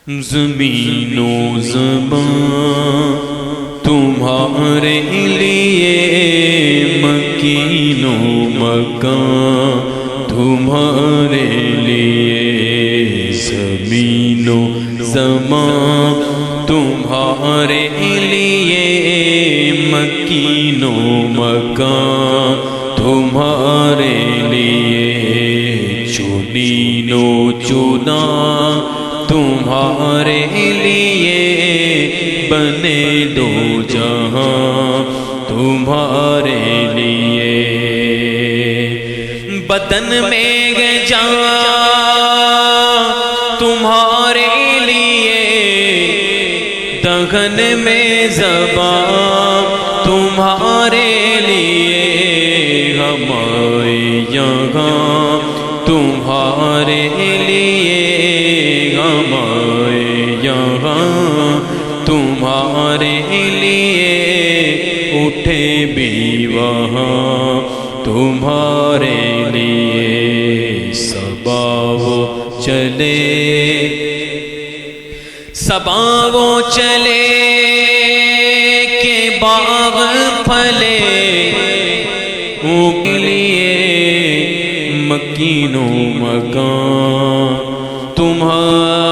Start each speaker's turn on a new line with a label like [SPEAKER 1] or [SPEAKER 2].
[SPEAKER 1] زمین و زبان تمہارے لیے، مکین و مکان تمہارے لیے، زمین و زمان تمہارے لیے، مکین و مکان تمہارے لیے، چنین و چنا تمہارے لیے، بنے دو جہاں تمہارے لیے، بدن میں جان تمہارے لیے، دہن میں زبان تمہارے لیے، ہمارے یہاں تمہارے لیے، ہمارے یہاں تمہارے لیے، اٹھے بھی وہاں تمہارے لیے، صبا وہ چلے صبا وہ چلے کہ باغ پھلے، ان کے لیے مکین و مکان تمہارے